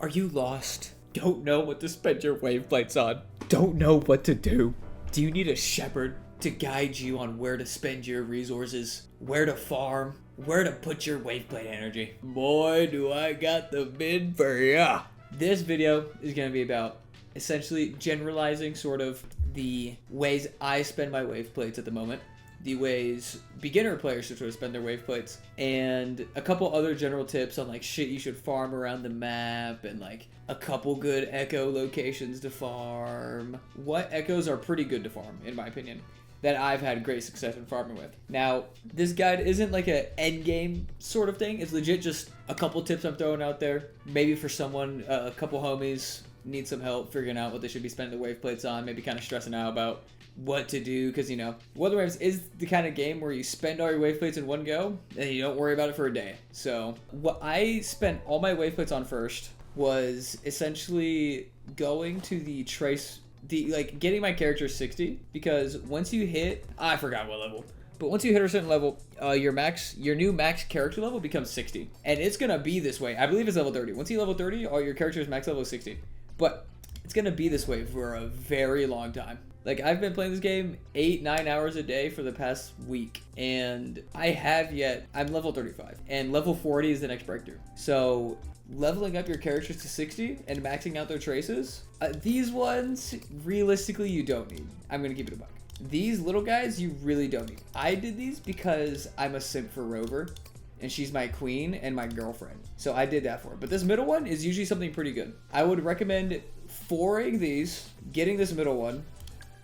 Are you lost? Don't know what to spend your wave plates on? Don't know what to do? Do you need a shepherd to guide you on where to spend your resources, where to farm, where to put your wave plate energy? Boy, do I got the bid for ya! This video is going to be about essentially generalizing sort of the ways I spend my wave plates at the moment, the ways beginner players should sort of spend their wave plates, and a couple other general tips on like shit you should farm around the map, and like a couple good echo locations to farm. What echoes are pretty good to farm, in my opinion, that I've had great success in farming with. Now, this guide isn't like a end game sort of thing. It's legit just a couple tips I'm throwing out there. Maybe for someone, a couple homies need some help figuring out what they should be spending the wave plates on, maybe kind of stressing out about what to do, because, you know, Wuthering is the kind of game where you spend all your wave plates in one go, and you don't worry about it for a day. So, what I spent all my wave plates on first was essentially going to the trace, getting my character 60, because once you hit, I forgot what level, but once you hit a certain level, your new max character level becomes 60, and it's gonna be this way. I believe it's level 30. Once you level 30, all your character's max level is 60, but it's gonna be this way for a very long time. Like, I've been playing this game 8-9 hours a day for the past week, and I'm level 35, and level 40 is the next breakthrough. So leveling up your characters to 60 and maxing out their traces, these ones, realistically, you don't need. I'm gonna keep it a buck. These little guys, you really don't need. I did these because I'm a simp for Rover, and she's my queen and my girlfriend. So I did that for her. But this middle one is usually something pretty good. I would recommend foring these, getting this middle one,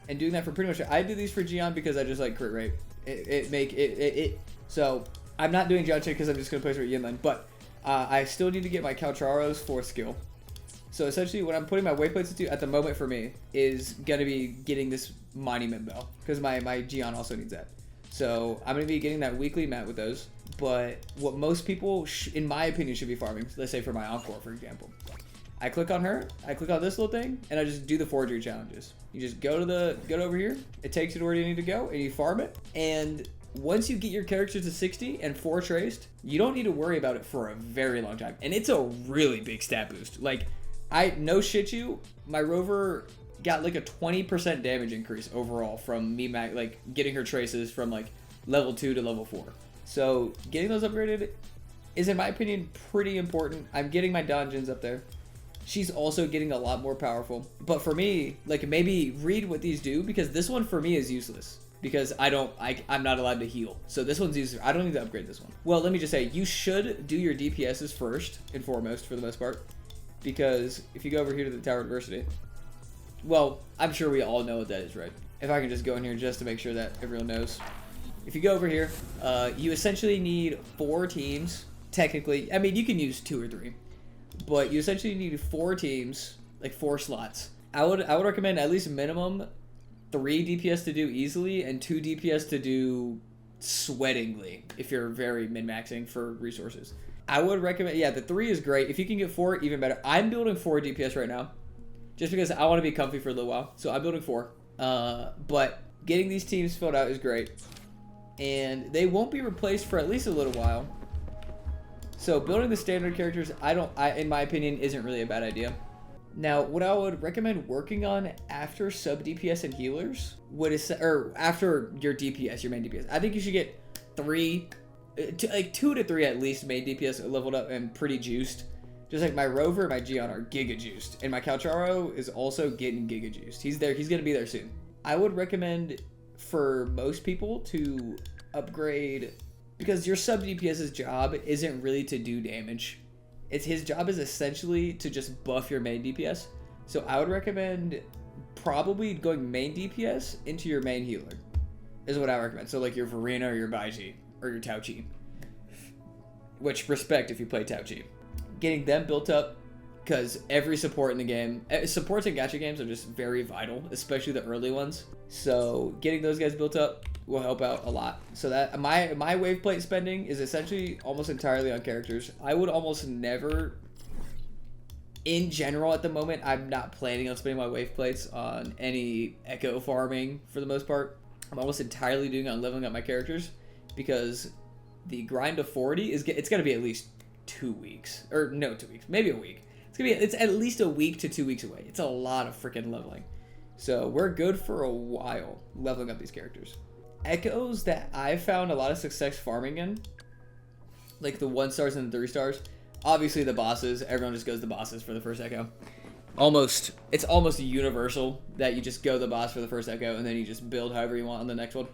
and doing that for pretty much. I did these for Gion because I just like crit rate. So I'm not doing Gion because I'm just gonna place her at Yinlin, but I still need to get my Calcharo's 4th skill. So essentially what I'm putting my wave plates into at the moment for me is gonna be getting this Monument Bell, because my Gion also needs that. So I'm gonna be getting that weekly mat with those. But what most people, in my opinion, should be farming, let's say for my Encore, for example, I click on her, I click on this little thing, and I just do the forgery challenges. You just go over here, it takes you to where you need to go, and you farm it. And once you get your character to 60 and 4 traced, you don't need to worry about it for a very long time. And it's a really big stat boost. Like, no shit you, my Rover got like a 20% damage increase overall from me getting her traces from like level 2 to level 4. So getting those upgraded is, in my opinion, pretty important. I'm getting my dungeons up there. She's also getting a lot more powerful. But for me, like, maybe read what these do, because this one for me is useless, because I'm not allowed to heal. So this one's useless. I don't need to upgrade this one. Well, let me just say, you should do your DPSs first and foremost for the most part, because if you go over here to the Tower of Adversity, well, I'm sure we all know what that is, right? If I can just go in here just to make sure that everyone knows. If you go over here, you essentially need 4 teams. Technically, I mean, you can use 2 or 3. But you essentially need 4 teams, like 4 slots. I would recommend at least minimum 3 DPS to do easily and 2 DPS to do sweatingly if you're very min-maxing for resources. I would recommend, yeah, the 3 is great. If you can get 4, even better. I'm building 4 DPS right now, just because I want to be comfy for a little while. So I'm building 4. But getting these teams filled out is great. And they won't be replaced for at least a little while. So building the standard characters, in my opinion, isn't really a bad idea. Now, what I would recommend working on after sub DPS and healers or after your DPS, your main DPS, I think you should get 2 to 3 at least main DPS leveled up and pretty juiced. Just like my Rover and my Gion are giga juiced, and my Calcharo is also getting giga juiced. He's there. He's gonna be there soon. I would recommend for most people to upgrade, because your sub DPS's job isn't really to do damage. His job is essentially to just buff your main DPS. So I would recommend probably going main DPS into your main healer is what I recommend. So like your Verena or your Baiji or your Tao Chi. Which, respect if you play Tao Chi. Getting them built up, because every support in the game, supports in gacha games are just very vital, especially the early ones. So getting those guys built up will help out a lot. So that my wave plate spending is essentially almost entirely on characters. I would almost never, in general at the moment, I'm not planning on spending my wave plates on any echo farming for the most part. I'm almost entirely doing on leveling up my characters, because the grind to 40 it's going to be at least 2 weeks, or no, 2 weeks, maybe a week. It's at least a week to 2 weeks away. It's a lot of freaking leveling. So we're good for a while leveling up these characters. Echoes that I found a lot of success farming in, like the 1 stars and the 3 stars. Obviously the bosses, everyone just goes the bosses for the first echo. It's almost universal that you just go the boss for the first echo and then you just build however you want on the next one.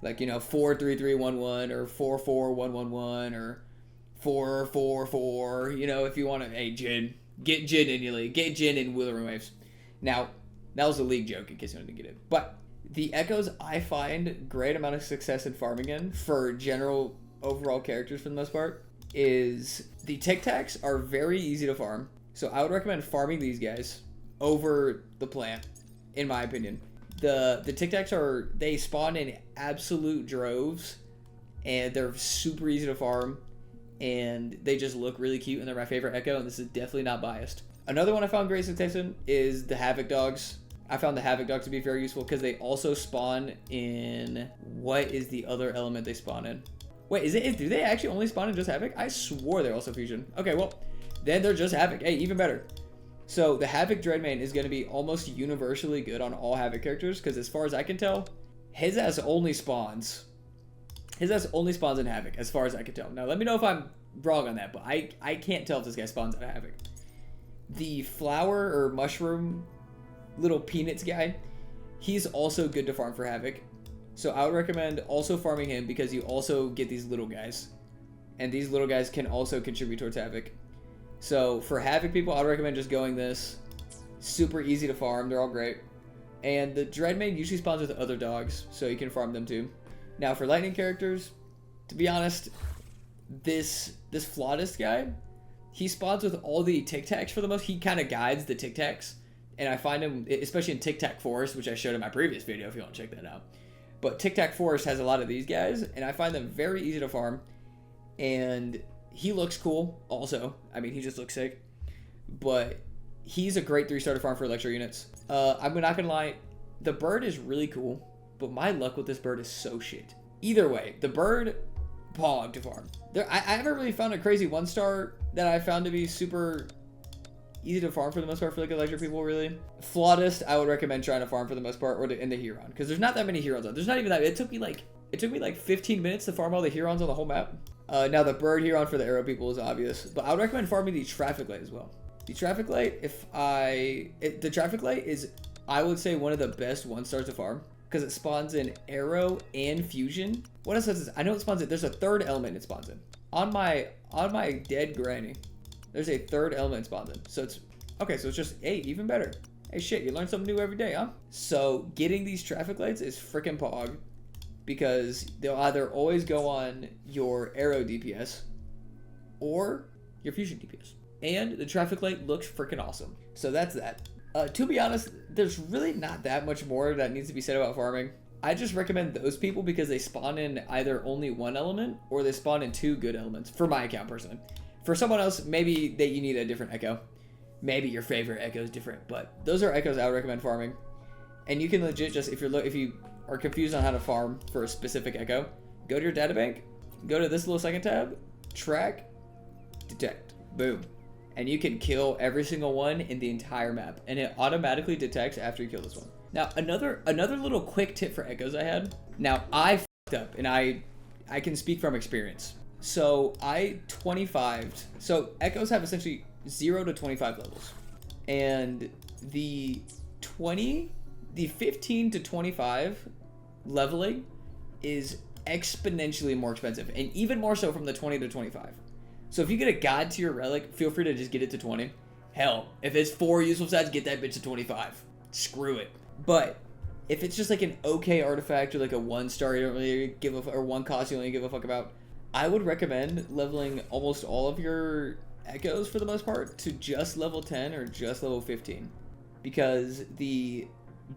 Like, 4-3-3-1-1 or 4-4-1-1-1 or 4-4-4, if you want to, hey, Jin. Get Jin in your league. Get Jin in Wuthering Waves. Now, that was a league joke in case you didn't get it. But the echoes I find great amount of success in farming in for general overall characters for the most part is the Tic Tacs are very easy to farm. So I would recommend farming these guys over the plant, in my opinion. The Tic Tacs they spawn in absolute droves, and they're super easy to farm, and they just look really cute, and they're my favorite echo, and this is definitely not biased. Another one I found great success in is the Havoc Dogs. I found the Havoc Dogs to be very useful because they also spawn in, what is the other element they spawn in? Wait, do they actually only spawn in just Havoc? I swore they're also Fusion. Okay, well, then they're just Havoc. Hey, even better. So the Havoc Dreadmane is going to be almost universally good on all Havoc characters because as far as I can tell, his ass only spawns in Havoc as far as I can tell. Now let me know if I'm wrong on that, but I can't tell if this guy spawns out of Havoc. The flower or mushroom little peanuts guy, he's also good to farm for Havoc. So I would recommend also farming him because you also get these little guys. And these little guys can also contribute towards Havoc. So for Havoc people, I would recommend just going this. Super easy to farm. They're all great. And the Dreadmane usually spawns with other dogs, so you can farm them too. Now for lightning characters, to be honest, this Flautist guy, he spawns with all the Tic Tacs for the most. He kind of guides the Tic Tacs. And I find him, especially in Tic Tac Forest, which I showed in my previous video if you want to check that out. But Tic Tac Forest has a lot of these guys, and I find them very easy to farm. And he looks cool also. I mean, he just looks sick. But he's a great 3-star to farm for Electro units. I'm not gonna lie, the bird is really cool, but my luck with this bird is so shit. Either way, the bird, pog to farm. I haven't really found a crazy 1-star that I found to be super easy to farm for the most part for like Electro people, really. Flautist, I would recommend trying to farm for the most part, or in the Huron, because there's not that many Hurons on. There's not even that. It took me like 15 minutes to farm all the Hurons on the whole map. Now the bird Huron for the arrow people is obvious, but I would recommend farming the Traffic Light as well. The Traffic Light, the Traffic Light is, I would say, one of the best 1-stars to farm because it spawns in arrow and fusion. What else is this? I know it spawns in. There's a 3rd element it spawns in. On my dead granny, there's a 3rd element it spawns in. So it's okay. So it's just even better. Hey, shit, you learn something new every day, huh? So getting these Traffic Lights is freaking pog because they'll either always go on your arrow DPS or your fusion DPS. And the Traffic Light looks freaking awesome. So that's that. To be honest, there's really not that much more that needs to be said about farming. I just recommend those people because they spawn in either only 1 element or they spawn in 2 good elements, for my account personally. For someone else, maybe that you need a different echo. Maybe your favorite echo is different, but those are echoes I would recommend farming. And you can legit just, if you are confused on how to farm for a specific echo, go to your databank, go to this little second tab, track, detect, boom. And you can kill every single one in the entire map, and it automatically detects after you kill this one. Now, another little quick tip for echoes I had. Now, I f***ed up, and I can speak from experience. So, I 25'd. So, echoes have essentially 0 to 25 levels. And the 15 to 25 leveling is exponentially more expensive, and even more so from the 20 to 25. So if you get a God tier relic, feel free to just get it to 20. Hell, if it's 4 useful stats, get that bitch to 25. Screw it. But if it's just like an okay artifact or like a 1-star you don't really give a or 1 cost you don't really give a fuck about, I would recommend leveling almost all of your echoes for the most part to just level 10 or just level 15. Because the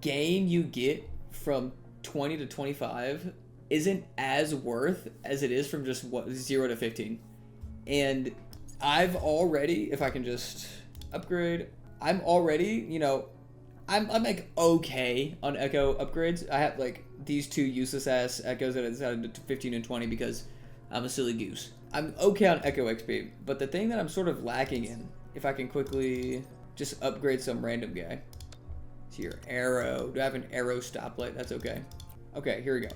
gain you get from 20 to 25 isn't as worth as it is from just 0 to 15. And I've already, if I can just upgrade, I'm already, I'm like okay on echo upgrades. I have like these 2 useless ass echoes that I decided to 15 and 20 because I'm a silly goose. I'm okay on echo XP, but the thing that I'm sort of lacking in if I can quickly just upgrade some random guy. So your arrow. Do I have an arrow stoplight? That's okay. Okay, here we go.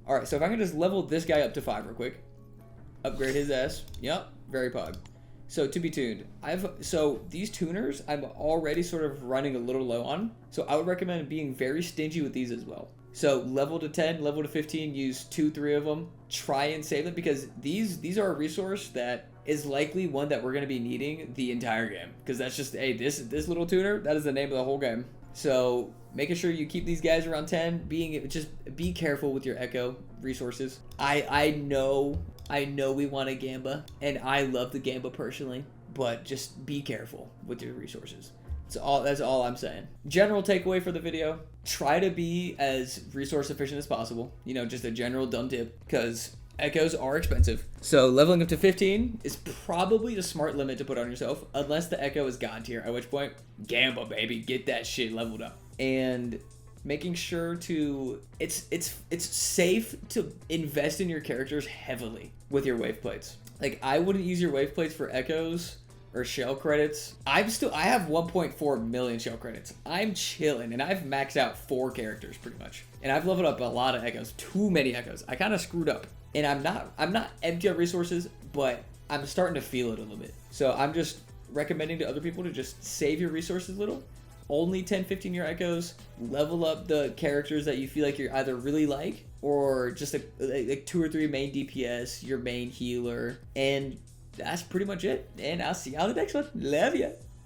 All right, so if I can just level this guy up to 5 real quick. Upgrade his S. Yep, very pog. So to be tuned, so these tuners I'm already sort of running a little low on. So I would recommend being very stingy with these as well. So level to 10, level to 15, use 2-3 of them. Try and save them because these are a resource that is likely one that we're going to be needing the entire game. Because that's just, hey, this little tuner, that is the name of the whole game. So making sure you keep these guys around 10, just be careful with your echo resources. I know we want a Gamba, and I love the Gamba personally, but just be careful with your resources. That's all I'm saying. General takeaway for the video, try to be as resource efficient as possible. You know, just a general dumb tip, because echoes are expensive. So leveling up to 15 is probably the smart limit to put on yourself, unless the echo is god tier, at which point, Gamba, baby, get that shit leveled up. And making sure to, it's safe to invest in your characters heavily with your wave plates. Like, I wouldn't use your wave plates for echoes or shell credits. I have 1.4 million shell credits. I'm chilling, and I've maxed out 4 characters pretty much. And I've leveled up a lot of echoes, too many echoes. I kind of screwed up. And I'm not empty on resources, but I'm starting to feel it a little bit. So I'm just recommending to other people to just save your resources a little. Only 10-15 year echoes, level up the characters that you feel like you're either really like, or just like 2 or 3 main DPS, your main healer, and that's pretty much it. And I'll see you on the next one. Love ya.